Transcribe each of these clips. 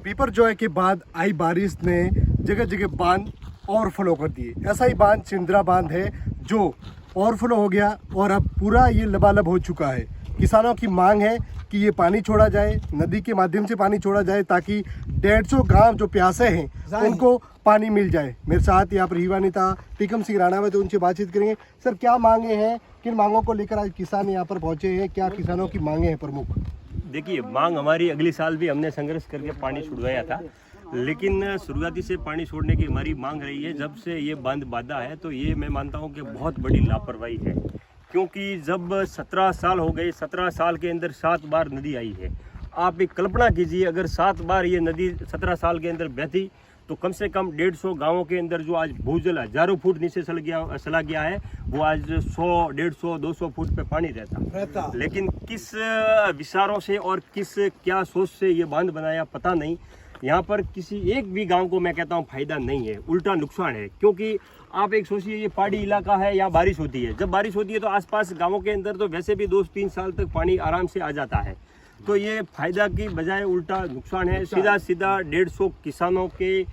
बिपरजॉय के बाद आई बारिश ने जगह जगह बांध ओवरफ्लो कर दिए। ऐसा ही बांध चिंद्रा बांध है जो ओवरफ्लो हो गया और अब पूरा ये लबालब हो चुका है। किसानों की मांग है कि ये पानी छोड़ा जाए, नदी के माध्यम से पानी छोड़ा जाए ताकि 150 गांव जो प्यासे हैं उनको पानी मिल जाए। मेरे साथ यहाँ पर युवा नेता टीकम सिंह राणा है, तो उनसे बातचीत करेंगे। सर, क्या मांगे हैं, किन मांगों को लेकर आज किसान यहाँ पर पहुँचे हैं, क्या किसानों की मांगे हैं प्रमुख? देखिए, मांग हमारी अगले साल भी हमने संघर्ष करके पानी छुड़वाया था, लेकिन शुरुआती से पानी छोड़ने की हमारी मांग रही है। जब से ये बांध बांधा है तो ये मैं मानता हूँ कि बहुत बड़ी लापरवाही है, क्योंकि जब 17 साल हो गए, 17 साल के अंदर 7 बार नदी आई है। आप एक कल्पना कीजिए, अगर 7 बार ये नदी 17 साल के अंदर बहती तो कम से कम 150 गांवों के अंदर जो आज भूजल हजारों फुट नीचे चला गया है, वो आज 100, 150, 200 फुट पे पानी रहता। लेकिन किस विचारों से और किस क्या सोच से ये बांध बनाया पता नहीं। यहाँ पर किसी एक भी गांव को मैं कहता हूँ फायदा नहीं है, उल्टा नुकसान है। क्योंकि आप एक सोचिए, ये पहाड़ी इलाका है, यहाँ बारिश होती है। जब बारिश होती है तो आसपास गांवों के अंदर तो वैसे भी 2-3 साल तक पानी आराम से आ जाता है। तो ये फायदा की बजाय उल्टा नुकसान है। सीधा 150 किसानों के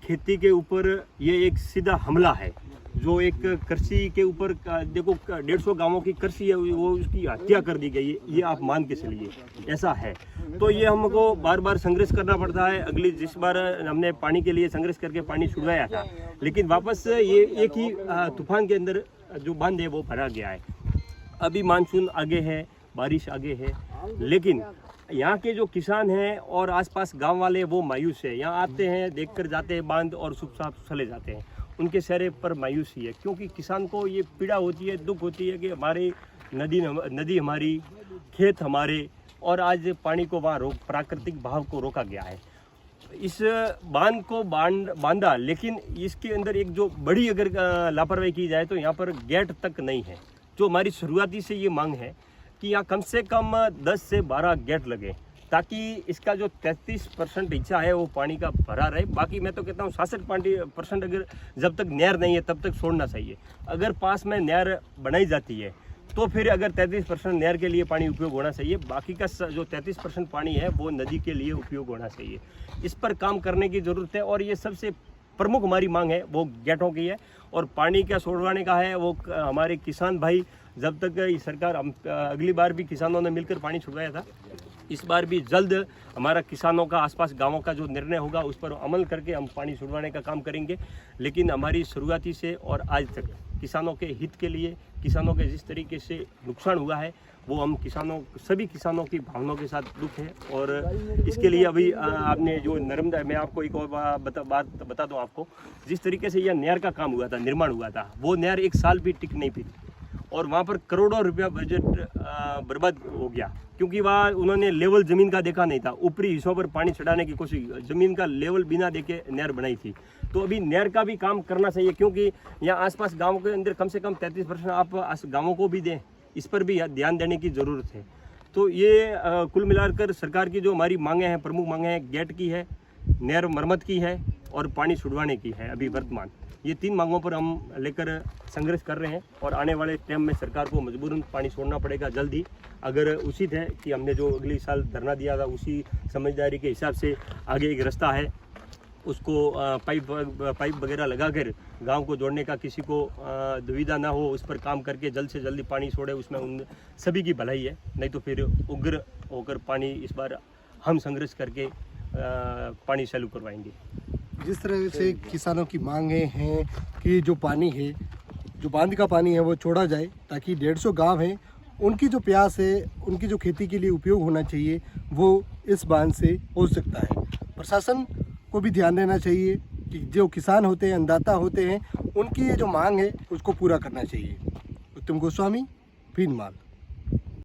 खेती के ऊपर ये एक सीधा हमला है, जो एक कृषि के ऊपर देखो 150 गांवों की कृषि है, वो उसकी हत्या कर दी गई है। ये आप मान के चलिए, ऐसा है। तो ये हमको बार बार संघर्ष करना पड़ता है। अगली जिस बार हमने पानी के लिए संघर्ष करके पानी छुड़वाया था, लेकिन वापस ये एक ही तूफान के अंदर जो बांध है वो भरा गया है। अभी मानसून आगे है, बारिश आगे है, लेकिन यहाँ के जो किसान हैं और आसपास गांव वाले वो मायूस है। यहाँ आते हैं, देखकर जाते हैं बांध और चुप चाप चले जाते हैं। उनके चेहरे पर मायूसी है, क्योंकि किसान को ये पीड़ा होती है, दुख होती है कि हमारी नदी हमारी, खेत हमारे, और आज पानी को वहाँ प्राकृतिक बहाव को रोका गया है। इस बांध को बांधा, लेकिन इसके अंदर एक जो बड़ी अगर लापरवाही की जाए तो यहाँ पर गेट तक नहीं है। जो हमारी शुरुआती से ये मांग है कि यहाँ कम से कम 10 से 12 गेट लगे, ताकि इसका जो 33% हिस्सा है वो पानी का भरा रहे। बाकी मैं तो कहता हूँ 66% अगर जब तक नहर नहीं है तब तक छोड़ना चाहिए। अगर पास में नहर बनाई जाती है तो फिर अगर 33% नहर के लिए पानी उपयोग होना चाहिए, बाकी का जो 33% पानी है वो नदी के लिए उपयोग होना चाहिए। इस पर काम करने की ज़रूरत है, और ये सबसे प्रमुख हमारी मांग है वो गेटों की है। और पानी क्या छोड़वाने का है, वो हमारे किसान भाई, जब तक सरकार, अगली बार भी किसानों ने मिलकर पानी छुड़वाया था, इस बार भी जल्द हमारा किसानों का, आसपास गांवों का जो निर्णय होगा उस पर अमल करके हम पानी छुड़वाने का काम करेंगे। लेकिन हमारी शुरुआती से और आज तक किसानों के हित के लिए, किसानों के जिस तरीके से नुकसान हुआ है, वो हम सभी किसानों की भावनाओं के साथ दुख है। और इसके लिए अभी आपने जो नर्मदा, मैं आपको एक और बात बता दूं आपको, जिस तरीके से यह नहर का काम हुआ था, निर्माण हुआ था, वो नहर 1 साल भी टिक नहीं पाई और वहाँ पर करोड़ों रुपया बजट बर्बाद हो गया, क्योंकि वहाँ उन्होंने लेवल ज़मीन का देखा नहीं था। ऊपरी हिस्सों पर पानी चढ़ाने की कोशिश, ज़मीन का लेवल बिना देखे नहर बनाई थी। तो अभी नहर का भी काम करना चाहिए, क्योंकि यहाँ आसपास गाँव के अंदर कम से कम 33% आप गाँवों को भी दें, इस पर भी ध्यान देने की ज़रूरत है। तो ये कुल मिलाकर सरकार की जो हमारी मांगें हैं, प्रमुख मांगें हैं, गेट की है, नहर मरम्मत की है और पानी छुड़वाने की है। अभी वर्तमान ये 3 मांगों पर हम लेकर संघर्ष कर रहे हैं, और आने वाले टाइम में सरकार को मजबूरन पानी छोड़ना पड़ेगा जल्द ही। अगर उचित है कि हमने जो अगले साल धरना दिया था, उसी समझदारी के हिसाब से आगे एक रास्ता है, उसको पाइप वगैरह लगाकर गांव को जोड़ने का किसी को दुविधा ना हो, उस पर काम करके जल्द से जल्दी पानी छोड़े, उसमें उन सभी की भलाई है। नहीं तो फिर उग्र होकर पानी इस बार हम संघर्ष करके पानी चालू करवाएंगे। जिस तरह से किसानों की मांगे हैं कि जो पानी है, जो बांध का पानी है वो छोड़ा जाए, ताकि 150 गांव हैं, उनकी जो प्यास है, उनकी जो खेती के लिए उपयोग होना चाहिए, वो इस बांध से हो सकता है। प्रशासन को भी ध्यान देना चाहिए कि जो किसान होते हैं, अन्नदाता होते हैं, उनकी ये जो मांग है उसको पूरा करना चाहिए। उत्तम गोस्वामी, भीनमाल।